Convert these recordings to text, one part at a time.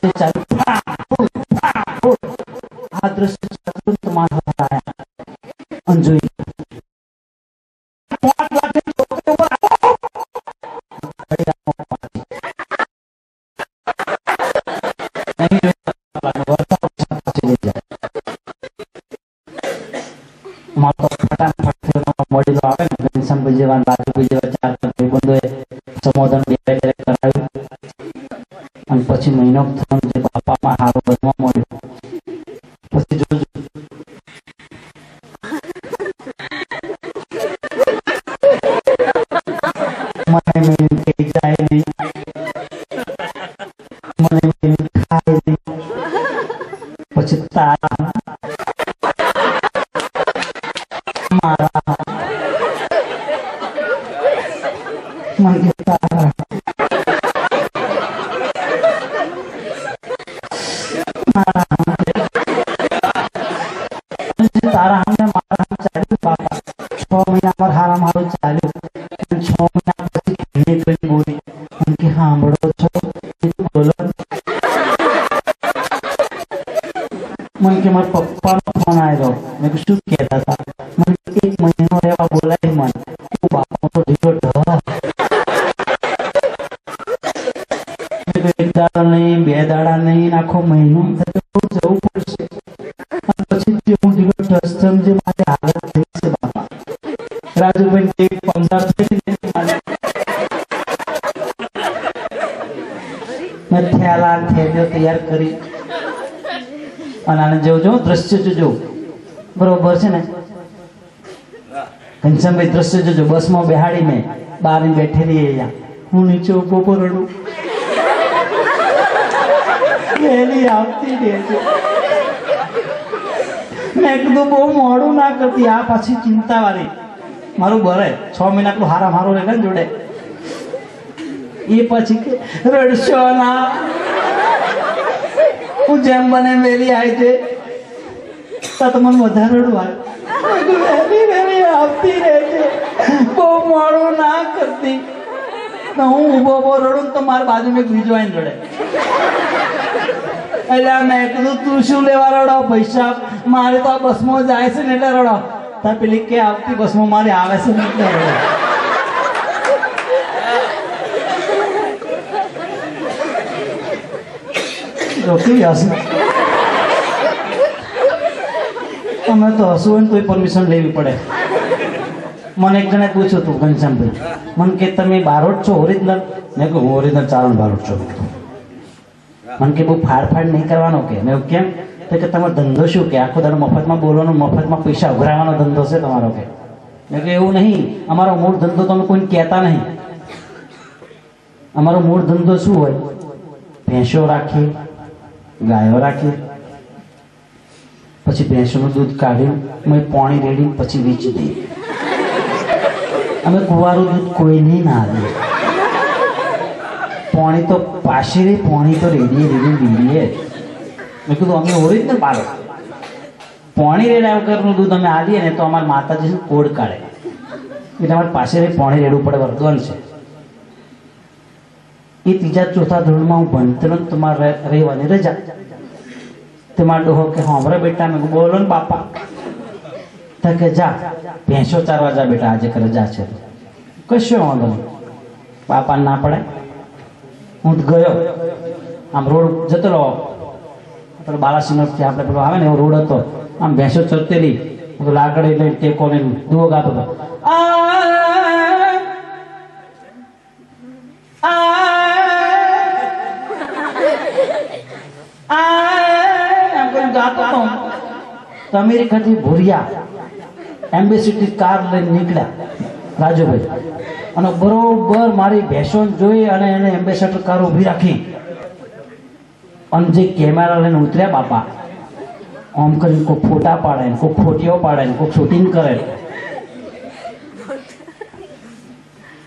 से चालू आ दृश्य तुम्हारा बताया अंजुई જેવા બાજુ જેવા ચાર ભાઈબંધોએ સંબોધન કરાવ્યું અને પછી મહિનો જે બાપામાં હારો બનવા મળ્યો પછી જોજો મને મેં કઈ જાય નહીં મને મેં ખાય નહીં પછી તારા મારા मन के तारा तारा हमने मारा हम चालू पापा 6 महीना पर हारा मारो चालू 6 महीना પછી ઘરે કોઈ બોલી ઉનકે સાંભળો છો બોલો मन के मार पप्पा નો ફોન આવ્યો મેં કીધું શું કહેતા હતા મને 1 મહિનો રહેવા બોલાય મન ઓ બાપા તો ઢીલો ઢ नहीं 2 દાડા नहीं आखो महीनो जવું પડશે પછી હું ઢીલો સમજે મારી હાલત થઈ છે બાપા રાજુભાઈ 15 થઈ મેં થેલા તૈયાર કરી અને આને જોજો દ્રશ્ય જોજો બરોબર છે ને ઘનશ્યામભાઈ દ્રશ્ય જોજો બસમાં બેહાડીને બહાર બેઠેલી અહીંયા હું નીચે ઉભો પર રડું વેલી આવતી રહે છે મેં કીધું બહુ મોડું ના કરતી આ પાછી ચિંતા વાળી મારું બરે 6 મહિના પેલું હારા મારો રહે ને જોડે એ પછી રડશો ના હું જેમ બને વેલી આવી છે તો તમને વધારે રડવા વેલી આવતી રહે છે બહુ મોડું ના કરતી હું ઉભો રડું તો મારી બાજુ મેં બીજો આવીને રડે એટલે મેં કીધું તું શું લેવા રડો પૈસા મારે તો આ બસમાં જાય છે ને એટલે રડો તાર પેલી કે આવતી બસમાં મારે આવે છે ને એટલે રડો રોકી હસું અમે તો હસવું ને તોય પરમિશન લેવી પડે મને એક જણે પૂછ્યું હતું ઘનશ્યામભાઈ મને કે તમે બારોટ છો ઓરિજિનલ મેં કહ્યું હું ઓરિજિનલ ચારણ બારોટ છું મને કે બહુ ફાડ નહીં કરવાનો કે મેં કેમ તો કે તમારો ધંધો શું કે આખો દાડો મફતમાં બોલવાનો મફતમાં પૈસા ઉઘરાવવાનો ધંધો છે તમારો કે મેં કહ્યું એવું નહીં અમારો મૂળ ધંધો તમે કોઈને કહેતા નહીં અમારો મૂળ ધંધો શું હોય ભેંસો રાખી ગાયો રાખી પછી ભેંસોનું દૂધ કાઢ્યું મેં પાણી રેડી પછી વેચી દઈએ અમે કુવારું દૂધ કોઈને ના દઈએ પાણી તો પાછી પાણી તો રેડીએ પીડીએ મેં કીધું અમે ઓરિજિનલ પાડો પાણી રેડા વગરનું દૂધ અમે આવીએ ને તો અમારા માતાજી કોડ કાઢે એટલે અમારે પાસે પાણી રેડવું પડે વર્ગવાનું છે એ 3જા 4થા ધોરણમાં હું ભણતો તમારે રહેવાની રજા તમારા ડોહો કે હમણાં બેટા મેં બોલો ને બાપા તો કે જા ભેંસો ચારવા જા બેટા આજે રજા છે કશો વાંધો નહીં બાપા ના પડે હું ગયો આમ રોડ જતો રહો પેલો બાલાસિનોરથી આપણે પેલો આવે ને એવો રોડ હતો આમ ભેંસો ચરતેલી લાકડી લઈને ટેકો લઈને દુઓ ગાતો હતો ગાતો હતો અમેરિકાથી ભૂરિયા એમ્બેસીથી કાર લઈને નીકળ્યા રાજુભાઈ અને બરોબર મારી ભેંસો જોઈ અને એને એમ્બેસેડર કાર ઊભી રાખી અને જે કેમેરા લઈને ઉતર્યા બાપા આમ કરીને કોઈ ફોટા પાડે કોઈ ફોટીઓ પાડે કોઈ શૂટિંગ કરે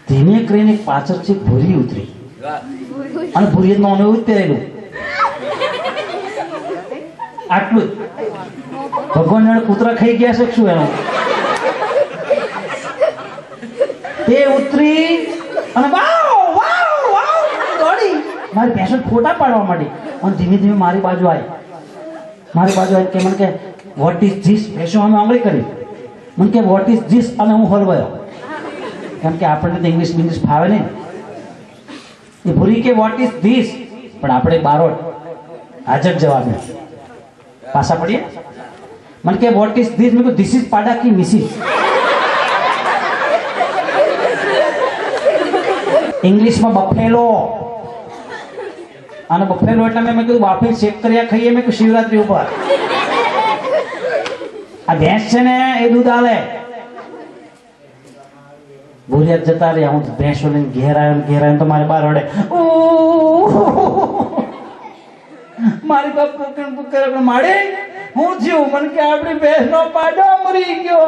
ધીમે કરીને પાછળથી ભૂરી ઉતરી અને ભૂરી અમે ઉતરેલું આટલું જ ભગવાન જાણે કૂતરા ખાઈ ગયા છે શું એનો તે ઉતરી અને વાવ વાવ વાવ દોડી મારી ભેંસો ફોટા પાડવા માંડી અને ધીમે ધીમે મારી બાજુ આવી કે મને કે વોટ ઇઝ ધીસ? ભેંસો અમે આંગળી કરી. મને કે વોટ ઇઝ ધીસ? અને હું હલવાયો, કેમ કે આપણને તો ઇંગ્લિશ ફાવે નહીં. એ ભૂરી કે વોટ ઇઝ ધીસ, પણ આપણે બારોટ હાજર જવાબ પાછા પડીએ. મને કે વોટ ઇઝ ધીસ? મેં કહ્યું ધીસ ઇઝ પાડા કી મિસિસ. ઇંગ્લિશમાં બફેલો, અને બફેલો એટલે મેં કીધું બાફી શેક કર્યા ખાઈએ. મેં કીધું શિવરાત્રી ઉપર આ ભેંસ છે ને એ દૂધ આલે. ભૂરિયાત જતા રહ્યા. હું ભેંસો લઈને ઘેર આવ્યો તો મારે બાર વડે મારી બાપ માડે હું થયું. મને કે આપણી ભેંસનો પાડો મરી ગયો.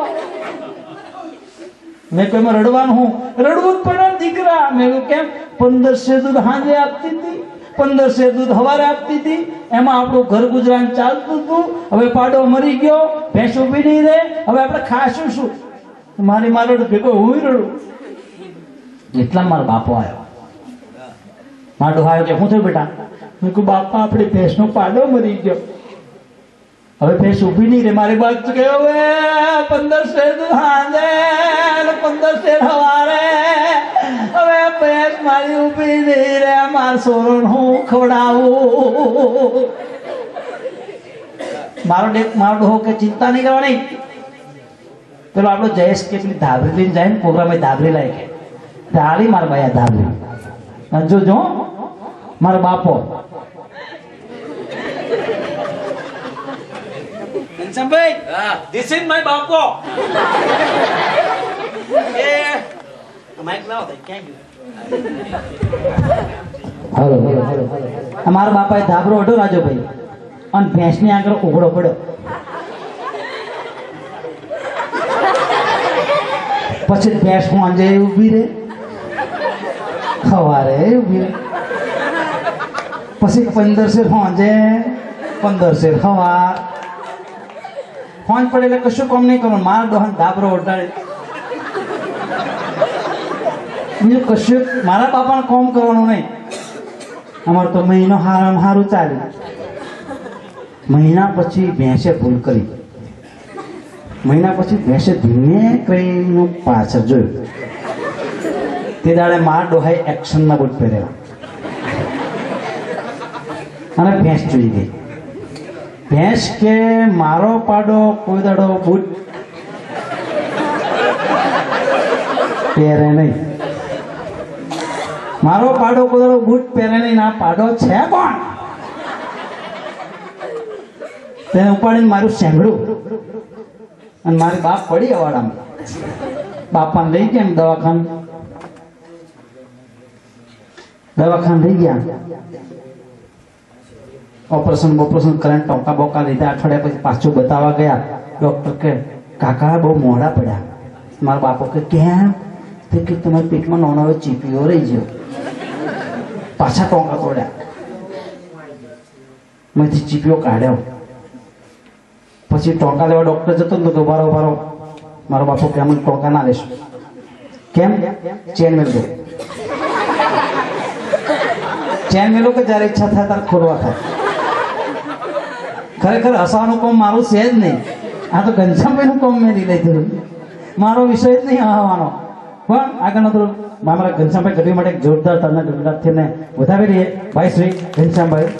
મેં કોઈ એમાં રડવાનું, હું રડવું જ પડે દીકરા. મેં કેમ? 1500 દૂધ સાંજે આપતી હતી, 1500 દૂધ સવારે આપતી હતી, એમાં આપણું ઘર ગુજરાન ચાલતું હતું. હવે પાડો મરી ગયો, ભેંસ ઉભી નહીં રહે, હવે આપણે ખાશું શું? મારી મારો ભેગો હું રડું. એટલા મારો બાપો આવ્યો. મારો ડોહો આવ્યો કે શું થયું બેટા? મેં કહ્યું બાપા આપણી ભેંસનો પાડો મરી ગયો, હવે ભેંસ ઉભી નહીં રે. મારી બાપ કે હવે 1500 દૂધ સાંજે, 1500 સવારે, હવે ભેંસ મારી ઉભી નહીં રે. માર સોરણ હું ખવડાવું. મારો ડોહો કે ચિંતા નહીં કરવાની. પેલો આપણો જયેશ કે પેલી ધાબરી લઈને જાય ને, પ્રોગ્રામ ધાબરી લાય કે ધારી મારા ભાઈ ધાબરી જો મારો બાપો ઘનશ્યામભાઈ, this is my બાપો. એ માઈક લાવો તો ક્યાં ગયું? હલો. મારા બાપાએ ધાબરો અડો રાજોભાઈ, અને ભેંસની આગળ ઉઘડો પડ્યો. પછી ભેંસ સાંજે ઊભી રહે, સવારે ઊભી રહે, પછી 1500 સાંજે, 1500 સવાર. ફોન પડે એટલે કશું કામ નહીં કરવાનું. મારા ડોહાને ધાબરો ઓટાડે, બીજું કશું મારા બાપાને કામ કરવાનું નહીં. અમારે તો મહિનો સારું ચાલ્યું. મહિના પછી ભેંસે ભૂલ કરી. મહિના પછી ભેંસે ધીમે કરીને પાછળ જોયું. તે દાડે મારા ડોહાએ એક્શનના બૂટ પહેરેલા અને ભેંસ જોઈ ગઈ. ભેંસ કે મારો પાડો કોઈ દાડો બૂટ પહેરે નહીં, મારો પાડો કોઈ દાડો બૂટ પહેરે નહીં. આ પાડો છે કોણ? તેને ઉપાડીને મારું શેંગડું, અને મારી બાપ પડી અવાડામાં. બાપાને લઈ ગયા દવાખાને લઈ ગયા. ઓપરેશન કરીને ટોકા બોકા લીધા. અઠવાડિયા પછી પાછું બતાવવા ગયા. ડોક્ટર કે કાકા બહુ મોડા પડ્યા. મારા બાપો કે કેમ? કે તમારા પેટમાં નાનો ચીપીઓ રહી ગયો. પાછા ટોકા તોડ્યા, માંથી ચીપીઓ કાઢ્યો. પછી ટોકા લેવા ડોક્ટર જતો ને તો ઉભારો મારો બાપો કે અમને ટોકા ના લેશું. કેમ? ચેન મેળવો. ચેન મેળવો કે જયારે ઈચ્છા થાય ત્યારે ખોલવા થાય. ખરેખર હસવાનું કામ મારું છે જ નહીં. આ તો ઘનશ્યામભાઈનું કામ મેં લીધું. મારો વિષય જ નહીં હવાનો. પણ આગળ તો મારા ઘનશ્યામભાઈ ગઢવી માટે એક જોરદાર તાલના ગઢડાથી વધાવી રહીએ ભાઈ શ્રી ઘનશ્યામભાઈ.